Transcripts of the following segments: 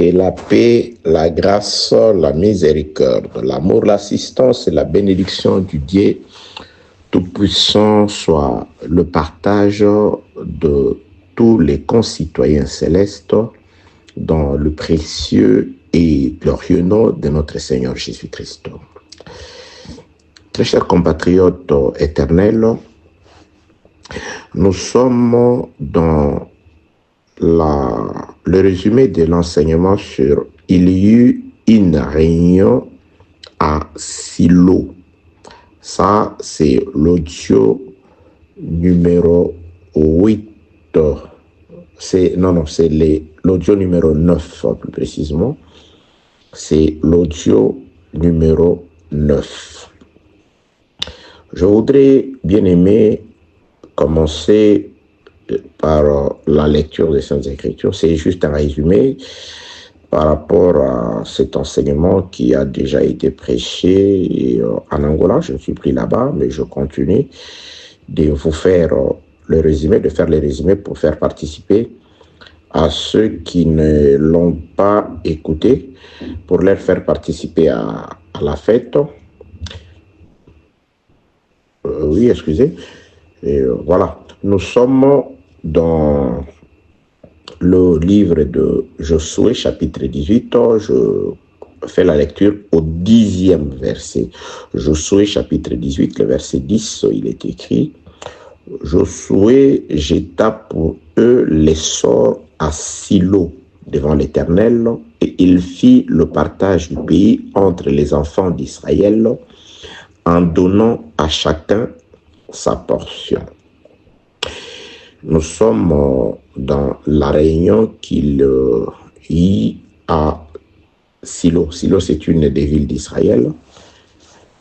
Que la paix, la grâce, la miséricorde, l'amour, l'assistance et la bénédiction du Dieu Tout-Puissant soit le partage de tous les concitoyens célestes dans le précieux et glorieux nom de notre Seigneur Jésus-Christ. Très chers compatriotes éternels, nous sommes dans le résumé de l'enseignement sur « Il y eut une réunion à Silo ». Ça, c'est l'audio numéro 8. C'est l'audio numéro 9, plus précisément. C'est l'audio numéro 9. Je voudrais, bien aimé, commencer par la lecture des Saintes Écritures. C'est juste un résumé par rapport à cet enseignement qui a déjà été prêché en Angola. Je ne suis plus là-bas, mais je continue de vous faire le résumé, de faire les résumés pour faire participer à ceux qui ne l'ont pas écouté, pour leur faire participer à la fête. Oui, excusez. Voilà, nous sommes dans le livre de Josué, chapitre 18, je fais la lecture au 10e verset. Josué, chapitre 18, le verset 10, il est écrit « Josué jeta pour eux les sorts à Silo devant l'Éternel, et il fit le partage du pays entre les enfants d'Israël en donnant à chacun sa portion. » Nous sommes dans la réunion qu'il y a à Silo. Silo, c'est une des villes d'Israël,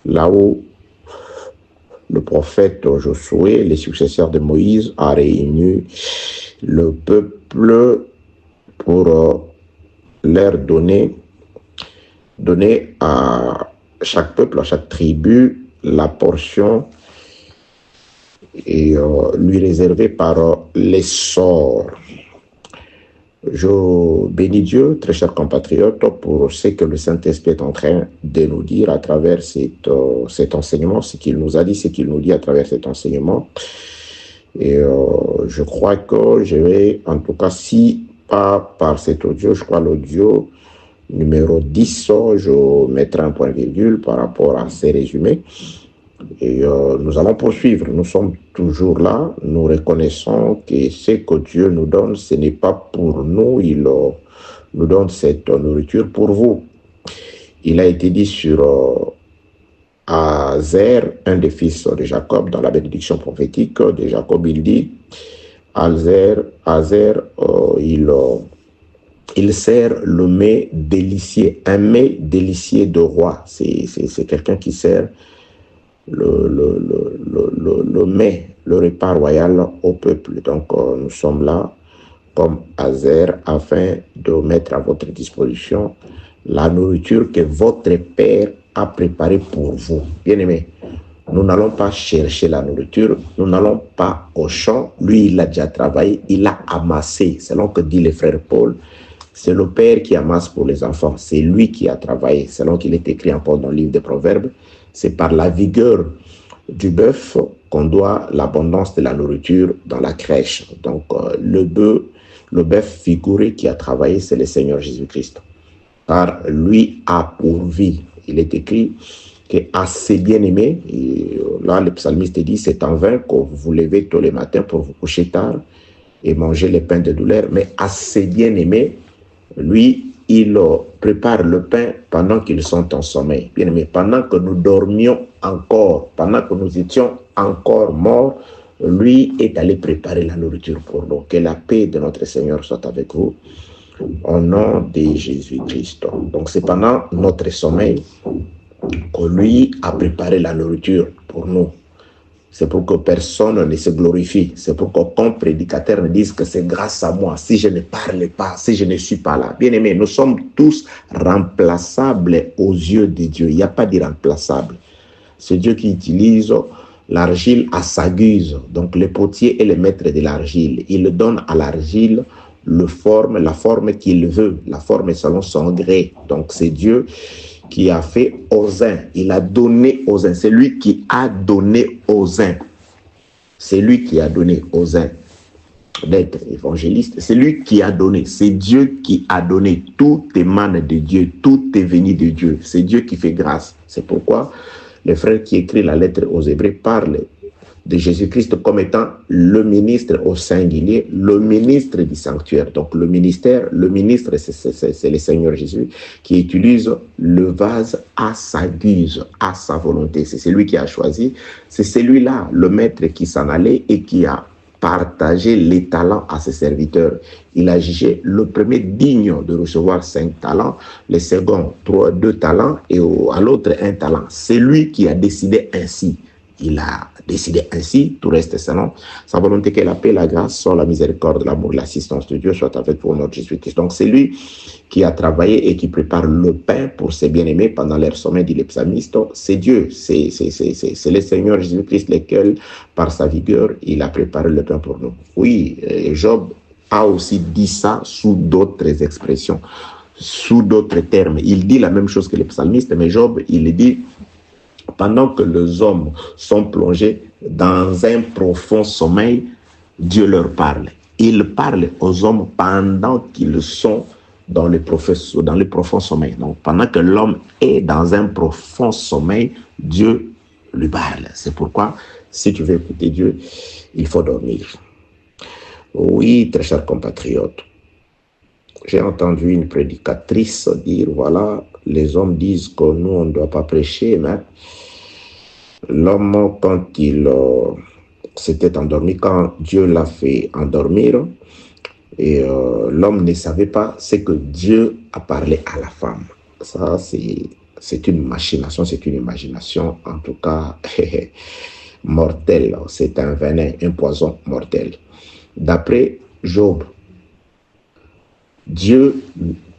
là où le prophète Josué, les successeurs de Moïse, a réuni le peuple pour leur donner à chaque peuple, à chaque tribu, la portion et lui réservé par les sorts. Je bénis Dieu, très chers compatriotes, pour ce que le Saint-Esprit est en train de nous dire à travers cet enseignement, ce qu'il nous a dit, ce qu'il nous dit à travers cet enseignement. Et je crois que je vais, en tout cas, si pas par cet audio, je crois l'audio numéro 10, je mettrai un point virgule par rapport à ces résumés. Et nous allons poursuivre, nous sommes toujours là, nous reconnaissons que ce que Dieu nous donne, ce n'est pas pour nous, il nous donne cette nourriture pour vous. Il a été dit sur Azer, un des fils de Jacob, dans la bénédiction prophétique de Jacob, il dit, Azer, il sert le mets délicieux, un mets délicieux de roi, c'est quelqu'un qui sert le mets, le repas royal au peuple. Donc nous sommes là comme Azer afin de mettre à votre disposition la nourriture que votre Père a préparée pour vous. Bien-aimés, nous n'allons pas chercher la nourriture, nous n'allons pas au champ. Lui, il a déjà travaillé, il a amassé, selon que dit le frère Paul. C'est le Père qui amasse pour les enfants, c'est lui qui a travaillé, selon qu'il est écrit encore dans le livre des Proverbes. C'est par la vigueur du bœuf qu'on doit l'abondance de la nourriture dans la crèche. Donc, le bœuf figuré qui a travaillé, c'est le Seigneur Jésus-Christ. Car lui a pourvu. Il est écrit qu'à ses bien-aimés, là le psalmiste dit, c'est en vain que vous vous levez tôt le matin pour vous coucher tard et manger les pains de douleur, mais à ses bien-aimés, lui, il prépare le pain pendant qu'ils sont en sommeil. Bien aimé, pendant que nous dormions encore, pendant que nous étions encore morts, lui est allé préparer la nourriture pour nous. Que la paix de notre Seigneur soit avec vous, au nom de Jésus-Christ. Donc c'est pendant notre sommeil que lui a préparé la nourriture pour nous. C'est pour que personne ne se glorifie. C'est pour qu'aucun prédicateur ne dise que c'est grâce à moi, si je ne parle pas, si je ne suis pas là. Bien aimés, nous sommes tous remplaçables aux yeux de Dieu. Il n'y a pas d'irremplaçable. C'est Dieu qui utilise l'argile à sa guise. Donc le potier est le maître de l'argile. Il donne à l'argile le forme, la forme qu'il veut, la forme selon son gré. Donc c'est Dieu qui a fait aux uns, il a donné aux uns, c'est lui qui a donné aux uns, c'est lui qui a donné aux uns d'être évangéliste, c'est lui qui a donné, c'est Dieu qui a donné, tout émane de Dieu, tout est venu de Dieu, c'est Dieu qui fait grâce. C'est pourquoi le frère qui écrit la lettre aux Hébreux parle de Jésus-Christ comme étant le ministre au singulier, le ministre du sanctuaire. Donc le ministre, c'est le Seigneur Jésus qui utilise le vase à sa guise, à sa volonté. C'est celui qui a choisi, c'est celui-là, le maître qui s'en allait et qui a partagé les talents à ses serviteurs. Il a jugé le premier digne de recevoir 5 talents, le second 2 talents et à l'autre 1 talent. C'est lui qui a décidé ainsi. Il a décidé ainsi, tout reste selon sa volonté, que la paix, la grâce, soit la miséricorde, l'amour, l'assistance de Dieu soit avec vous, notre Jésus-Christ. Donc c'est lui qui a travaillé et qui prépare le pain pour ses bien-aimés pendant leur sommeil, dit le psalmiste. C'est Dieu, c'est le Seigneur Jésus-Christ, lequel, par sa vigueur, il a préparé le pain pour nous. Oui, Job a aussi dit ça sous d'autres expressions, sous d'autres termes. Il dit la même chose que le psalmiste, mais Job, il dit pendant que les hommes sont plongés dans un profond sommeil, Dieu leur parle. Il parle aux hommes pendant qu'ils sont dans le profond sommeil. Donc, pendant que l'homme est dans un profond sommeil, Dieu lui parle. C'est pourquoi, si tu veux écouter Dieu, il faut dormir. Oui, très chers compatriotes, j'ai entendu une prédicatrice dire, voilà, les hommes disent que nous, on ne doit pas prêcher, mais l'homme, quand il s'était endormi, quand Dieu l'a fait endormir, et l'homme ne savait pas ce que Dieu a parlé à la femme. Ça, c'est une machination, c'est une imagination, en tout cas, mortelle. C'est un venin, un poison mortel. D'après Job, Dieu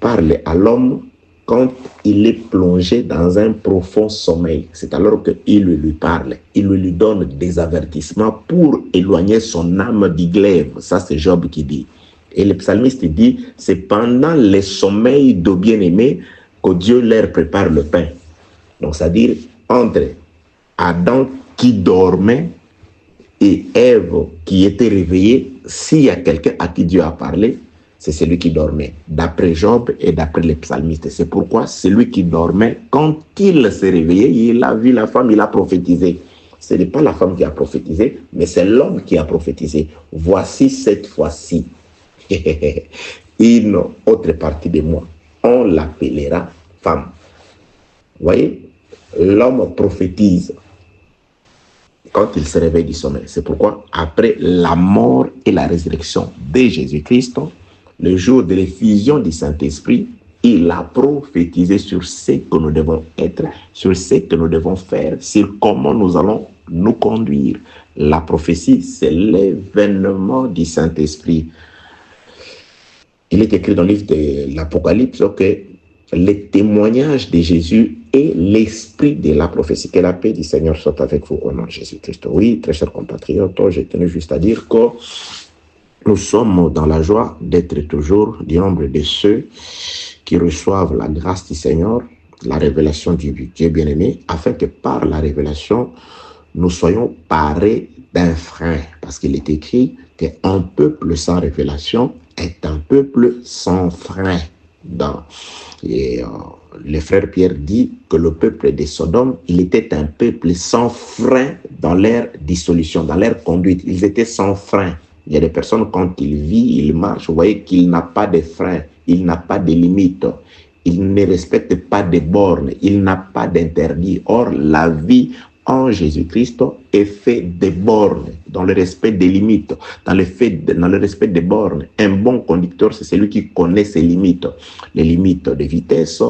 parle à l'homme quand il est plongé dans un profond sommeil. C'est alors qu'il lui parle, il lui donne des avertissements pour éloigner son âme du glaive. Ça, c'est Job qui dit. Et le psalmiste dit, c'est pendant le sommeil de bien-aimés que Dieu leur prépare le pain. Donc, c'est-à-dire, entre Adam qui dormait et Ève qui était réveillée, s'il y a quelqu'un à qui Dieu a parlé, c'est celui qui dormait, d'après Job et d'après les psalmistes. C'est pourquoi celui qui dormait, quand il s'est réveillé, il a vu la femme, il a prophétisé. Ce n'est pas la femme qui a prophétisé, mais c'est l'homme qui a prophétisé. Voici cette fois-ci une autre partie de moi. On l'appellera femme. Vous voyez, l'homme prophétise quand il se réveille du sommeil. C'est pourquoi, après la mort et la résurrection de Jésus-Christ, le jour de l'effusion du Saint-Esprit, il a prophétisé sur ce que nous devons être, sur ce que nous devons faire, sur comment nous allons nous conduire. La prophétie, c'est l'événement du Saint-Esprit. Il est écrit dans le livre de l'Apocalypse que le témoignage de Jésus est l'esprit de la prophétie. Que la paix du Seigneur soit avec vous au nom de Jésus-Christ. Oui, très chers compatriotes, je tenais juste à dire que nous sommes dans la joie d'être toujours du nombre de ceux qui reçoivent la grâce du Seigneur, la révélation du Dieu bien-aimé, afin que par la révélation, nous soyons parés d'un frein. Parce qu'il est écrit qu'un peuple sans révélation est un peuple sans frein. Le frère Pierre dit que le peuple de Sodome, il était un peuple sans frein dans leur dissolution, dans leur conduite. Ils étaient sans frein. Il y a des personnes, quand ils vivent, ils marchent, vous voyez qu'il n'a pas de frein, il n'a pas de limite, il ne respecte pas de bornes, il n'a pas d'interdit. Or, la vie en Jésus-Christ est faite de bornes, dans le respect des limites, dans le respect des bornes. Un bon conducteur, c'est celui qui connaît ses limites, les limites de vitesse,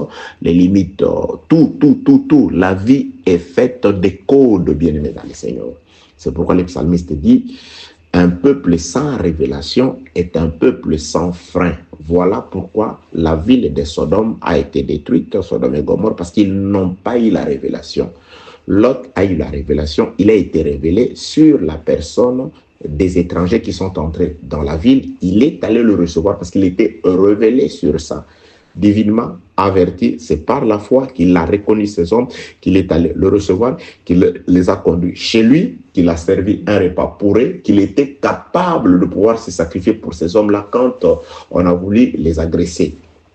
les limites, tout. La vie est faite de codes bien-aimés dans le Seigneur. C'est pourquoi le psalmiste dit, un peuple sans révélation est un peuple sans frein. Voilà pourquoi la ville de Sodome a été détruite, Sodome et Gomorrhe, parce qu'ils n'ont pas eu la révélation. Lot a eu la révélation, il a été révélé sur la personne des étrangers qui sont entrés dans la ville, il est allé le recevoir parce qu'il était révélé sur ça. Divinement averti, c'est par la foi qu'il a reconnu ces hommes, qu'il est allé le recevoir, qu'il les a conduits chez lui, qu'il a servi un repas pour eux, qu'il était capable de pouvoir se sacrifier pour ces hommes-là quand on a voulu les agresser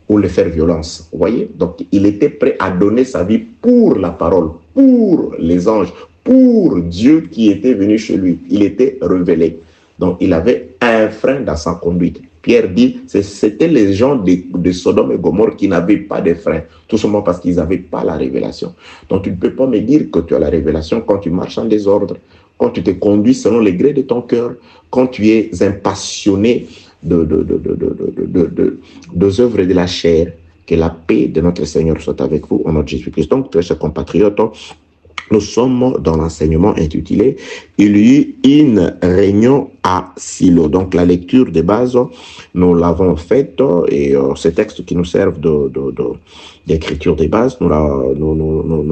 ou les faire violence. Vous voyez? Donc, il était prêt à donner sa vie pour la parole, pour les anges, pour Dieu qui était venu chez lui. Il était révélé. Donc, il avait un frein dans sa conduite. Pierre dit, c'était les gens de Sodome et Gomorrhe qui n'avaient pas de frein, tout simplement parce qu'ils n'avaient pas la révélation. Donc, tu ne peux pas me dire que tu as la révélation quand tu marches en désordre, quand tu te conduis selon les grés de ton cœur, quand tu es impassionné des œuvres de la chair. Que la paix de notre Seigneur soit avec vous au nom de Jésus-Christ. Donc, très chers compatriotes, nous sommes dans l'enseignement intitulé « Il y eut une réunion à Silo ». Donc, la lecture de base, nous l'avons faite et ces textes qui nous servent d'écriture de base, nous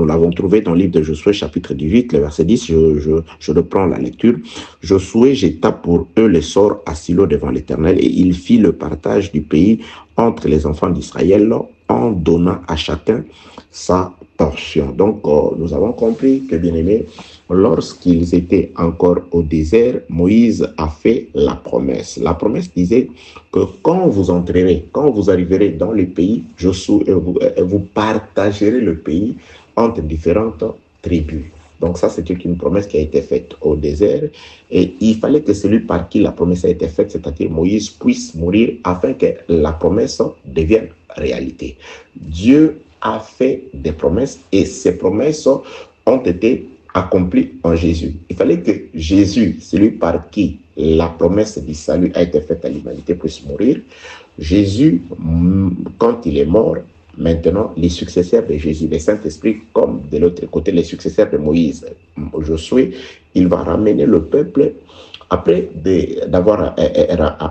l'avons trouvé dans le livre de Josué, chapitre 18, le verset 10. Je reprends la lecture. « Josué jeta pour eux les sorts à Silo devant l'Éternel et il fit le partage du pays entre les enfants d'Israël en donnant à chacun sa portion. » Donc, nous avons compris que, bien aimés, lorsqu'ils étaient encore au désert, Moïse a fait la promesse. La promesse disait que quand vous entrerez, quand vous arriverez dans le pays, vous partagerez le pays entre différentes tribus. Donc ça, c'était une promesse qui a été faite au désert et il fallait que celui par qui la promesse a été faite, c'est-à-dire Moïse, puisse mourir afin que la promesse devienne réalité. Dieu a fait des promesses et ces promesses ont été accomplies en Jésus. Il fallait que Jésus, celui par qui la promesse du salut a été faite à l'humanité, puisse mourir. Jésus, quand il est mort, maintenant, les successeurs de Jésus, le Saint-Esprit, comme de l'autre côté, les successeurs de Moïse, Josué, il va ramener le peuple, après d'avoir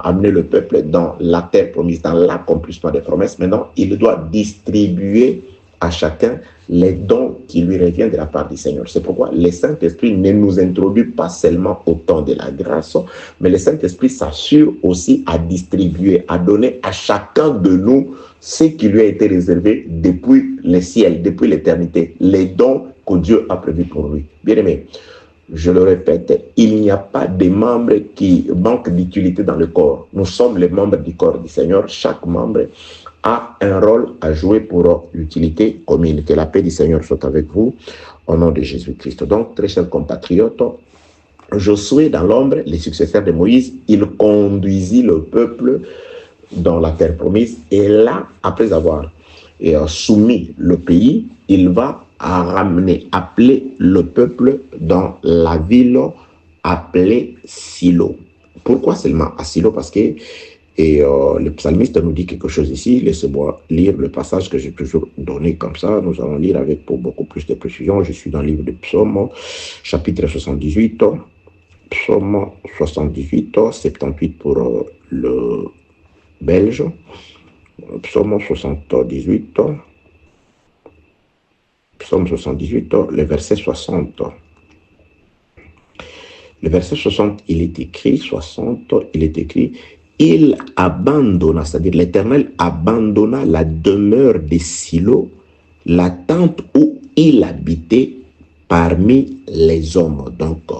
amené le peuple dans la terre promise, dans l'accomplissement des promesses. Maintenant, il doit distribuer à chacun les dons qui lui reviennent de la part du Seigneur. C'est pourquoi le Saint-Esprit ne nous introduit pas seulement au temps de la grâce, mais le Saint-Esprit s'assure aussi à distribuer, à donner à chacun de nous ce qui lui a été réservé depuis le ciel, depuis l'éternité, les dons que Dieu a prévus pour lui. Bien aimé, je le répète, il n'y a pas de membres qui manquent d'utilité dans le corps. Nous sommes les membres du corps du Seigneur. Chaque membre a un rôle à jouer pour l'utilité commune. Que la paix du Seigneur soit avec vous au nom de Jésus-Christ. Donc, très chers compatriotes, Josué dans l'ombre, les successeurs de Moïse, il conduisit le peuple dans la terre promise. Et là, après avoir soumis le pays, il va appeler le peuple dans la ville appelée Silo. Pourquoi seulement à Silo? Parce que le psalmiste nous dit quelque chose ici. Laissez-moi lire le passage que j'ai toujours donné comme ça. Nous allons lire avec pour beaucoup plus de précision. Je suis dans le livre de Psaume, chapitre 78. Psaume 78, 78 pour le belge. Psaume 78. Psaume 78, le verset 60. Le verset 60, il est écrit, 60, il est écrit, il abandonna, c'est-à-dire l'Éternel abandonna la demeure de Silo, la tente où il habitait parmi les hommes. Donc,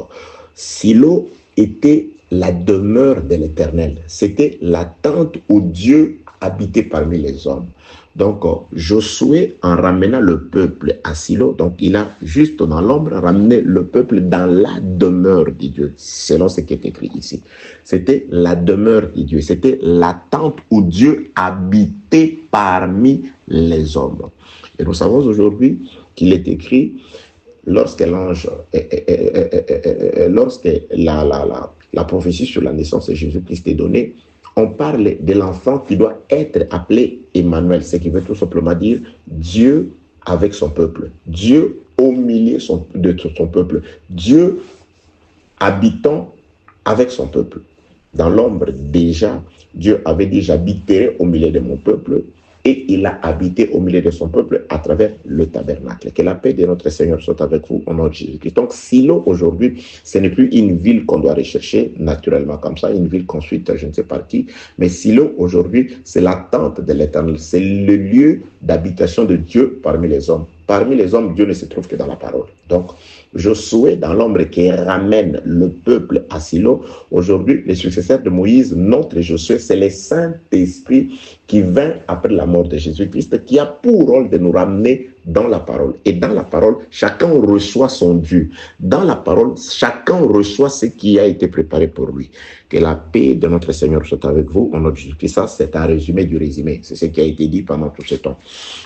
Silo était la demeure de l'Éternel. C'était la tente où Dieu habitait parmi les hommes. Donc, Josué, en ramenant le peuple à Silo, donc il a juste dans l'ombre ramené le peuple dans la demeure de Dieu, selon ce qui est écrit ici. C'était la demeure de Dieu, c'était la tente où Dieu habitait parmi les hommes. Et nous savons aujourd'hui qu'il est écrit, lorsque l'ange, lorsque la prophétie sur la naissance de Jésus-Christ est donnée, on parle de l'enfant qui doit être appelé Emmanuel, ce qui veut tout simplement dire Dieu avec son peuple, Dieu au milieu de son peuple, Dieu habitant avec son peuple. Dans l'ombre déjà, Dieu avait dit, j'habiterai au milieu de mon peuple. et il a habité au milieu de son peuple à travers le tabernacle. Que la paix de notre Seigneur soit avec vous au nom de Jésus-Christ. Donc, Silo, aujourd'hui, ce n'est plus une ville qu'on doit rechercher naturellement comme ça, une ville construite, je ne sais par qui, mais Silo, aujourd'hui, c'est la tente de l'Éternel. C'est le lieu d'habitation de Dieu parmi les hommes. Parmi les hommes, Dieu ne se trouve que dans la parole. Donc, Josué, dans l'ombre qui ramène le peuple à Silo, aujourd'hui, les successeurs de Moïse, notre Josué, c'est le Saint-Esprit qui vint après la mort de Jésus-Christ, qui a pour rôle de nous ramener dans la parole. Et dans la parole, chacun reçoit son dû. Dans la parole, chacun reçoit ce qui a été préparé pour lui. Que la paix de notre Seigneur soit avec vous. On a Jésus-Christ, ça, c'est un résumé du résumé. C'est ce qui a été dit pendant tout ce temps.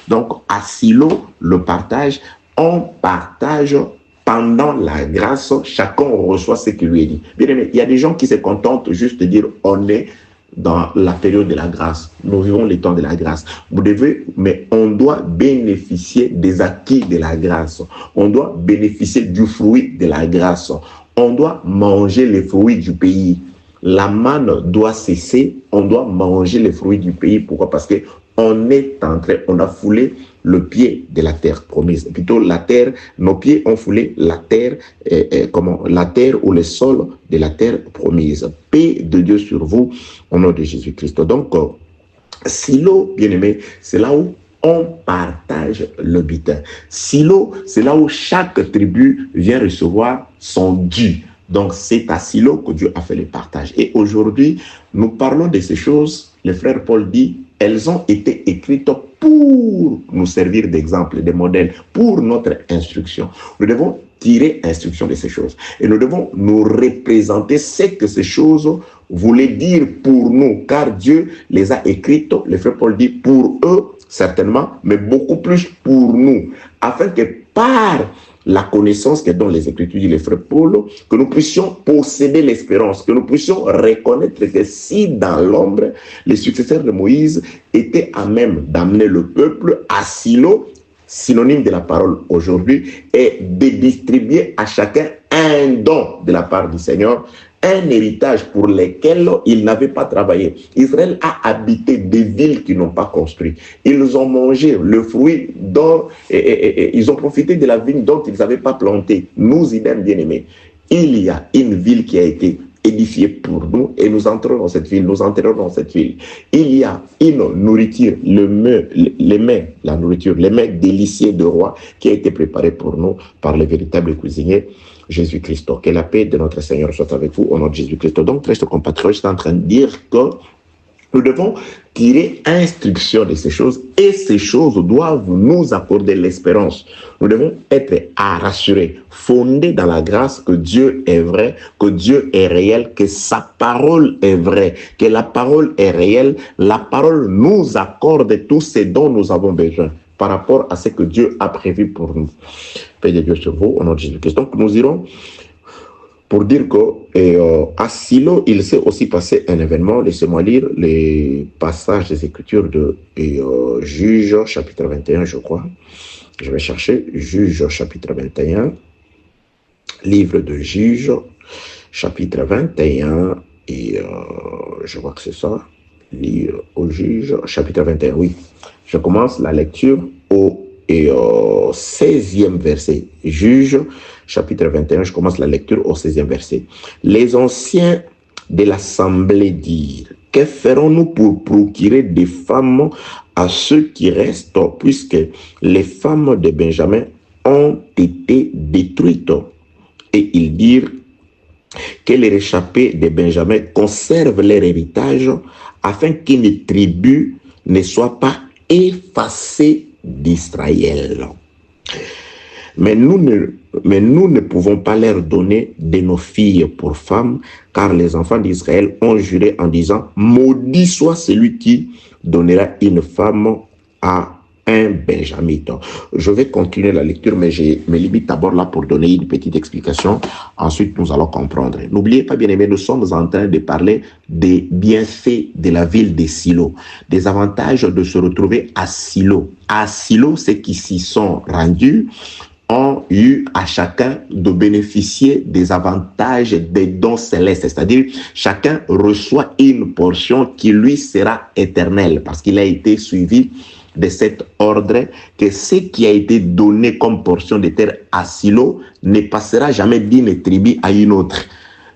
Donc, à Silo, le partage, on partage pendant la grâce, chacun reçoit ce qui lui est dit. Bien aimé, il y a des gens qui se contentent juste de dire on est dans la période de la grâce. Nous vivons les temps de la grâce. Vous devez, mais on doit bénéficier des acquis de la grâce. On doit bénéficier du fruit de la grâce. On doit manger les fruits du pays. La manne doit cesser. On doit manger les fruits du pays. Pourquoi? Parce que on est entré, on a foulé le pied de la terre promise. Plutôt la terre, nos pieds ont foulé la terre, la terre ou le sol de la terre promise. Paix de Dieu sur vous, au nom de Jésus-Christ. Donc, Silo, bien-aimé, c'est là où on partage le butin. Silo, c'est là où chaque tribu vient recevoir son dû. Donc, c'est à Silo que Dieu a fait le partage. Et aujourd'hui, nous parlons de ces choses. Le frère Paul dit, elles ont été écrites pour nous servir d'exemple, de modèle, pour notre instruction. Nous devons tirer instruction de ces choses. Et nous devons nous représenter ce que ces choses voulaient dire pour nous, car Dieu les a écrites, le frère Paul dit, pour eux, certainement, mais beaucoup plus pour nous, afin que par la connaissance que donnent les Écritures, dit le frère Paul, que nous puissions posséder l'espérance, que nous puissions reconnaître que si dans l'ombre, les successeurs de Moïse étaient à même d'amener le peuple à Silo, synonyme de la parole aujourd'hui, et de distribuer à chacun un don de la part du Seigneur, un héritage pour lequel ils n'avaient pas travaillé. Israël a habité des villes qu'ils n'ont pas construites. Ils ont mangé le fruit dont ils ont profité de la vigne dont ils n'avaient pas planté. Nous, idem bien-aimés, il y a une ville qui a été édifiée pour nous et nous entrons dans cette ville, nous entrerons dans cette ville. Il y a une nourriture, les mets délicieux de roi qui a été préparé pour nous par le véritable cuisinier Jésus-Christ. Que la paix de notre Seigneur soit avec vous au nom de Jésus-Christ. Donc, très compatriotes, je suis en train de dire que nous devons tirer instruction de ces choses et ces choses doivent nous accorder l'espérance. Nous devons être rassurés, fondés dans la grâce que Dieu est vrai, que Dieu est réel, que sa parole est vraie, que la parole est réelle. La parole nous accorde tout ce dont nous avons besoin par rapport à ce que Dieu a prévu pour nous. Paix de Dieu sur vous, au nom de Jésus-Christ. Donc, nous irons pour dire qu'à Silo, il s'est aussi passé un événement. Laissez-moi lire les passages des Écritures de Juges, chapitre 21, je crois. Je vais chercher Juges, chapitre 21. Livre de Juges, chapitre 21. Et je vois que c'est ça. Lire au Juges, chapitre 21, oui. Je commence la lecture au 16e verset. Juges, chapitre 21, je commence la lecture au 16e verset. Les anciens de l'assemblée dirent, que ferons-nous pour procurer des femmes à ceux qui restent, puisque les femmes de Benjamin ont été détruites? Et ils dirent que les réchappés de Benjamin conservent leur héritage, afin qu'une tribu ne soit pas effacée d'Israël. Mais nous ne pouvons pas leur donner de nos filles pour femmes, car les enfants d'Israël ont juré en disant, maudit soit celui qui donnera une femme à un benjamite. Je vais continuer la lecture, mais je me limite d'abord là pour donner une petite explication. Ensuite, nous allons comprendre. N'oubliez pas, bien aimés, nous sommes en train de parler des bienfaits de la ville de Silo, des avantages de se retrouver à Silo. À Silo, ceux qui s'y sont rendus ont eu à chacun de bénéficier des avantages des dons célestes. C'est-à-dire, chacun reçoit une portion qui lui sera éternelle parce qu'il a été suivi de cet ordre que ce qui a été donné comme portion de terre à Silo ne passera jamais d'une tribu à une autre.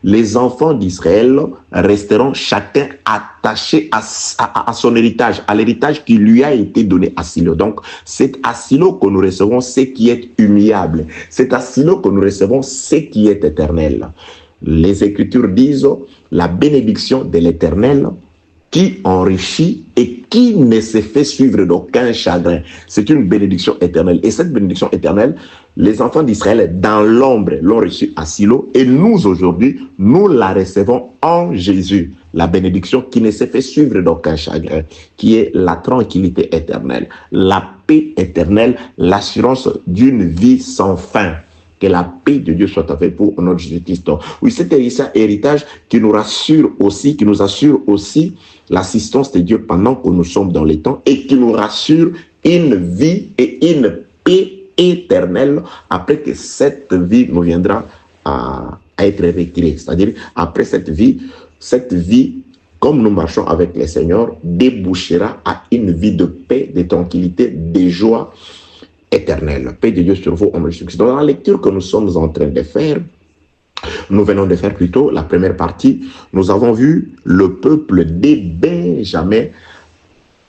Les enfants d'Israël resteront chacun attachés à son héritage, à l'héritage qui lui a été donné à Silo. Donc, c'est à Silo que nous recevons ce qui est humiliable. C'est à Silo que nous recevons ce qui est éternel. Les Écritures disent la bénédiction de l'Éternel qui enrichit et qui ne se fait suivre d'aucun chagrin. C'est une bénédiction éternelle. Et cette bénédiction éternelle, les enfants d'Israël, dans l'ombre, l'ont reçue à Silo. Et nous, aujourd'hui, nous la recevons en Jésus. La bénédiction qui ne se fait suivre d'aucun chagrin, qui est la tranquillité éternelle, la paix éternelle, l'assurance d'une vie sans fin. Que la paix de Dieu soit avec vous au nom de Jésus-Christ. Oui, c'est un héritage qui nous rassure aussi, qui nous assure aussi l'assistance de Dieu pendant que nous sommes dans les temps et qui nous rassure une vie et une paix éternelle après que cette vie nous viendra à être retirée. C'est-à-dire, après cette vie, comme nous marchons avec le Seigneur, débouchera à une vie de paix, de tranquillité, de joie éternelle. Paix de Dieu sur vous, en Jésus-Christ. Dans la lecture que nous sommes en train de faire, nous venons de faire plutôt la première partie, nous avons vu le peuple de Benjamin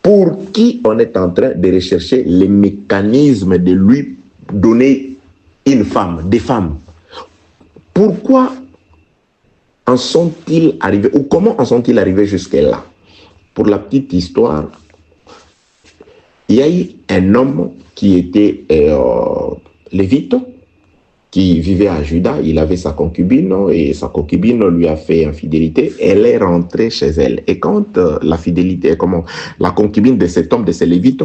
pour qui on est en train de rechercher les mécanismes de lui donner une femme, des femmes. Pourquoi en sont-ils arrivés, ou comment en sont-ils arrivés jusque-là? Pour la petite histoire, il y a eu un homme qui était lévite, qui vivait à Juda. Il avait sa concubine et sa concubine lui a fait infidélité. Elle est rentrée chez elle. Et quand la concubine de cet homme, de ce lévite,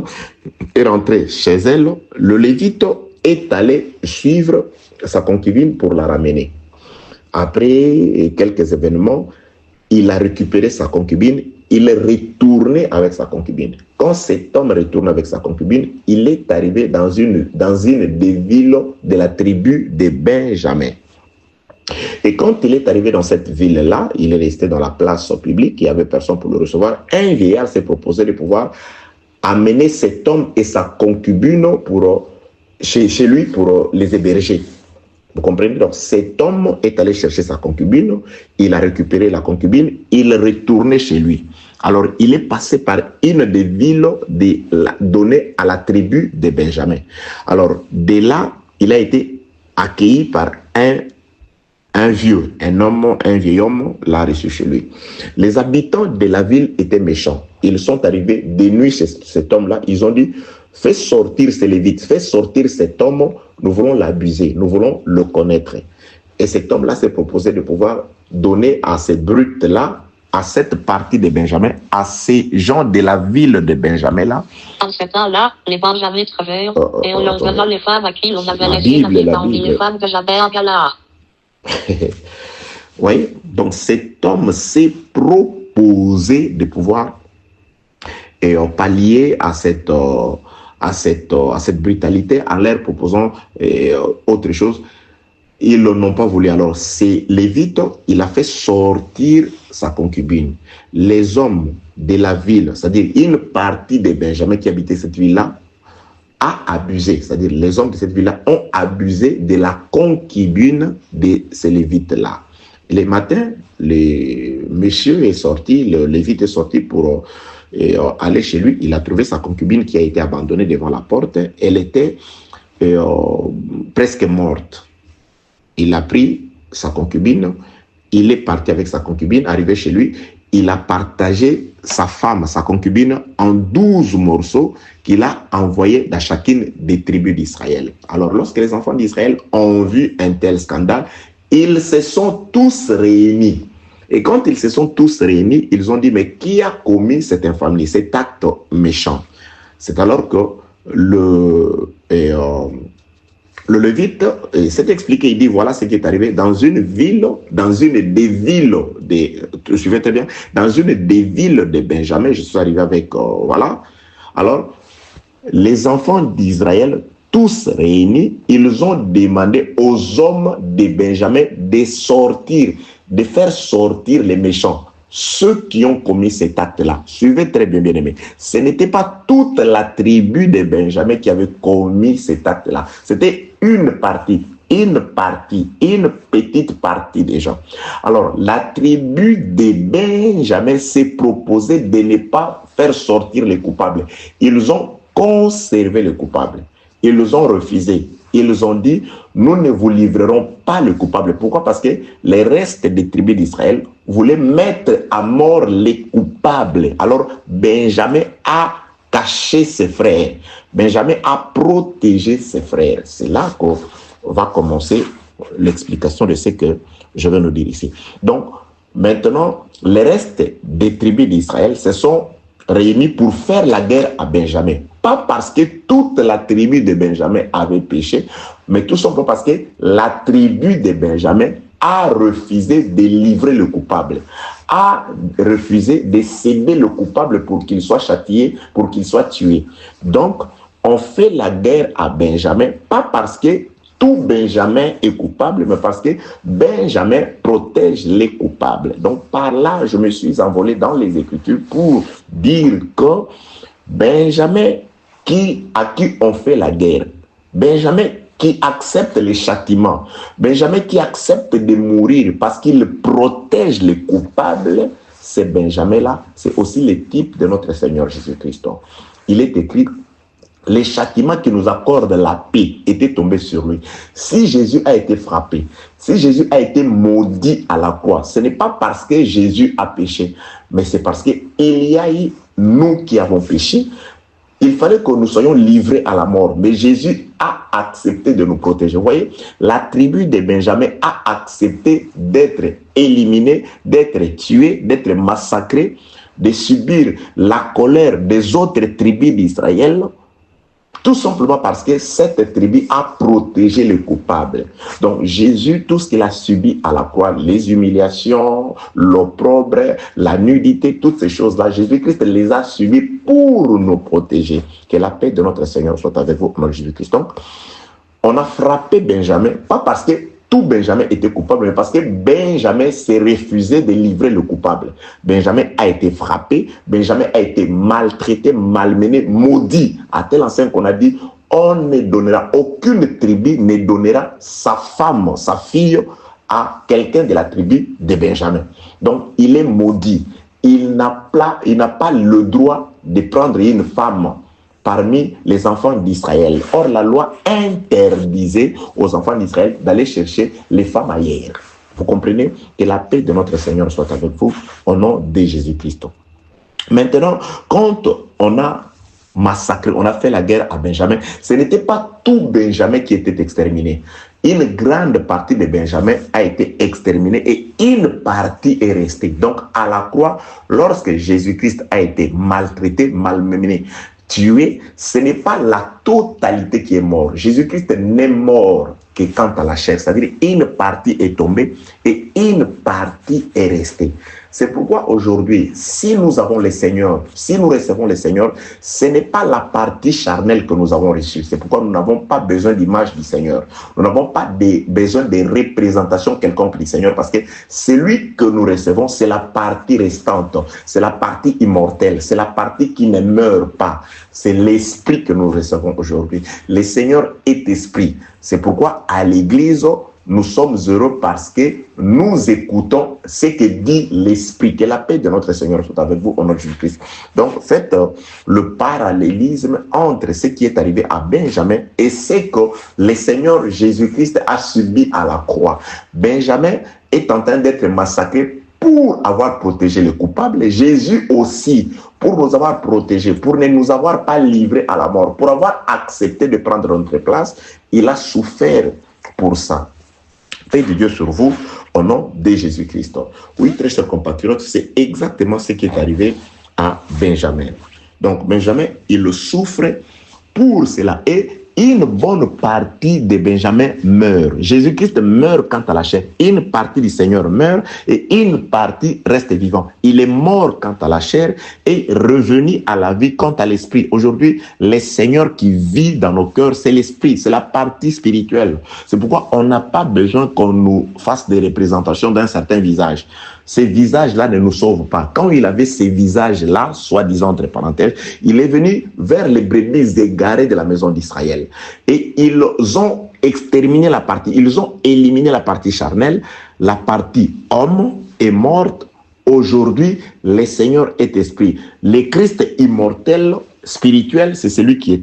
est rentrée chez elle, le lévite est allé suivre sa concubine pour la ramener. Après quelques événements, il a récupéré sa concubine. Il est retourné avec sa concubine. Quand cet homme retourne avec sa concubine, il est arrivé dans une des villes de la tribu de Benjamin. Et quand il est arrivé dans cette ville-là, il est resté dans la place publique, il n'y avait personne pour le recevoir. Un vieillard s'est proposé de pouvoir amener cet homme et sa concubine chez lui pour les héberger. Vous comprenez? Donc cet homme est allé chercher sa concubine, il a récupéré la concubine, il est retourné chez lui. Alors il est passé par une des villes données à la tribu de Benjamin. Alors de là, il a été accueilli par un vieil homme l'a reçu chez lui. Les habitants de la ville étaient méchants. Ils sont arrivés de nuit chez cet homme-là, ils ont dit: fais sortir ces Lévites, fais sortir cet homme, nous voulons l'abuser, nous voulons le connaître. Et cet homme-là s'est proposé de pouvoir donner à ces brutes-là, à cette partie de Benjamin, à ces gens de la ville de Benjamin-là. En ce temps-là, les Benjamins travaillèrent et on leur donna les femmes à qui l'on avait laissé la vie parmi les femmes que j'avais à Gala. Oui, donc cet homme s'est proposé de pouvoir pallier à cette brutalité en leur proposant autre chose. Ils n'ont pas voulu. Alors, c'est Lévite, il a fait sortir sa concubine. Les hommes de la ville, c'est-à-dire une partie des Benjamins qui habitaient cette ville-là, a abusé. C'est-à-dire les hommes de cette ville-là ont abusé de la concubine de ces Lévites-là. Les matins, le monsieur est sorti, le Lévite est sorti pour aller chez lui. Il a trouvé sa concubine qui a été abandonnée devant la porte. Elle était presque morte. Il a pris sa concubine, il est parti avec sa concubine, arrivé chez lui, il a partagé sa femme, sa concubine, en 12 morceaux qu'il a envoyés dans chacune des tribus d'Israël. Alors, lorsque les enfants d'Israël ont vu un tel scandale, ils se sont tous réunis. Et quand ils se sont tous réunis, ils ont dit: mais qui a commis cette infamie, cet acte méchant? C'est alors que le Lévite s'est expliqué, il dit: voilà ce qui est arrivé dans une ville, dans une des villes de Benjamin, je suis arrivé avec, voilà. Alors, les enfants d'Israël tous réunis, ils ont demandé aux hommes de Benjamin de sortir, de faire sortir les méchants, ceux qui ont commis cet acte-là. Suivez très bien, bien-aimés. Ce n'était pas toute la tribu de Benjamin qui avait commis cet acte-là. C'était une petite partie des gens. Alors, la tribu de Benjamin s'est proposée de ne pas faire sortir les coupables. Ils ont conservé les coupables. Ils ont refusé. Ils ont dit, nous ne vous livrerons pas le coupable. Pourquoi? Parce que les restes des tribus d'Israël voulaient mettre à mort les coupables. Alors, Benjamin a caché ses frères. Benjamin a protégé ses frères. C'est là qu'on va commencer l'explication de ce que je vais nous dire ici. Donc, maintenant, les restes des tribus d'Israël se sont réunis pour faire la guerre à Benjamin. Pas parce que toute la tribu de Benjamin avait péché, mais tout simplement parce que la tribu de Benjamin a refusé de livrer le coupable, a refusé de céder le coupable pour qu'il soit châtié, pour qu'il soit tué. Donc, on fait la guerre à Benjamin, pas parce que tout Benjamin est coupable, mais parce que Benjamin protège les coupables. Donc, par là, je me suis envolé dans les Écritures pour dire que Benjamin, à qui on fait la guerre, Benjamin qui accepte les châtiments, Benjamin qui accepte de mourir parce qu'il protège les coupables, c'est Benjamin-là, c'est aussi le type de notre Seigneur Jésus-Christ. Il est écrit, les châtiments qui nous accordent la paix étaient tombés sur lui. Si Jésus a été frappé, si Jésus a été maudit à la croix, ce n'est pas parce que Jésus a péché, mais c'est parce qu'il y a eu nous qui avons péché. Il fallait que nous soyons livrés à la mort, mais Jésus a accepté de nous protéger. Vous voyez, la tribu de Benjamin a accepté d'être éliminée, d'être tuée, d'être massacrée, de subir la colère des autres tribus d'Israël, tout simplement parce que cette tribu a protégé les coupables. Donc Jésus, tout ce qu'il a subi à la croix, les humiliations, l'opprobre, la nudité, toutes ces choses-là, Jésus-Christ les a subis pour nous protéger. Que la paix de notre Seigneur soit avec vous, notre Jésus-Christ. Donc, on a frappé Benjamin, pas parce que tout Benjamin était coupable, mais parce que Benjamin s'est refusé de livrer le coupable. Benjamin a été frappé, Benjamin a été maltraité, malmené, maudit, à tel enseigne qu'on a dit, on ne donnera, aucune tribu ne donnera sa femme, sa fille à quelqu'un de la tribu de Benjamin. Donc, il est maudit. Il n'a pas le droit de prendre une femme parmi les enfants d'Israël. Or, la loi interdisait aux enfants d'Israël d'aller chercher les femmes ailleurs. Vous comprenez? Que la paix de notre Seigneur soit avec vous au nom de Jésus-Christ. Maintenant, quand on a massacré, on a fait la guerre à Benjamin, ce n'était pas tout Benjamin qui était exterminé. Une grande partie de Benjamin a été exterminée et une partie est restée. Donc, à la croix, lorsque Jésus-Christ a été maltraité, malmené, tué, ce n'est pas la totalité qui est morte. Jésus-Christ n'est mort que quant à la chair, c'est-à-dire une partie est tombée et une partie est restée. C'est pourquoi aujourd'hui, si nous avons le Seigneur, si nous recevons le Seigneur, ce n'est pas la partie charnelle que nous avons reçue. C'est pourquoi nous n'avons pas besoin d'image du Seigneur. Nous n'avons pas besoin de représentation quelconque du Seigneur parce que celui que nous recevons, c'est la partie restante. C'est la partie immortelle. C'est la partie qui ne meurt pas. C'est l'esprit que nous recevons aujourd'hui. Le Seigneur est esprit. C'est pourquoi à l'église, nous sommes heureux parce que nous écoutons ce que dit l'Esprit. Que la paix de notre Seigneur soit avec vous au nom de Jésus-Christ. Donc, faites le parallélisme entre ce qui est arrivé à Benjamin et ce que le Seigneur Jésus-Christ a subi à la croix. Benjamin est en train d'être massacré pour avoir protégé les coupables. Jésus aussi, pour nous avoir protégés, pour ne nous avoir pas livrés à la mort, pour avoir accepté de prendre notre place, il a souffert pour ça. Paix de Dieu sur vous, au nom de Jésus-Christ. Oui, très chers compatriotes, c'est exactement ce qui est arrivé à Benjamin. Donc, Benjamin, il souffre pour cela et une bonne partie de Benjamin meurt. Jésus-Christ meurt quant à la chair. Une partie du Seigneur meurt et une partie reste vivant. Il est mort quant à la chair et revenu à la vie quant à l'esprit. Aujourd'hui, le Seigneur qui vit dans nos cœurs, c'est l'esprit, c'est la partie spirituelle. C'est pourquoi on n'a pas besoin qu'on nous fasse des représentations d'un certain visage. Ces visages-là ne nous sauvent pas. Quand il avait ces visages-là, soi-disant entre parenthèses, il est venu vers les brebis égarées de la maison d'Israël. Et ils ont exterminé la partie, ils ont éliminé la partie charnelle. La partie homme est morte. Aujourd'hui, le Seigneur est esprit. Le Christ immortel, spirituel, c'est celui qui est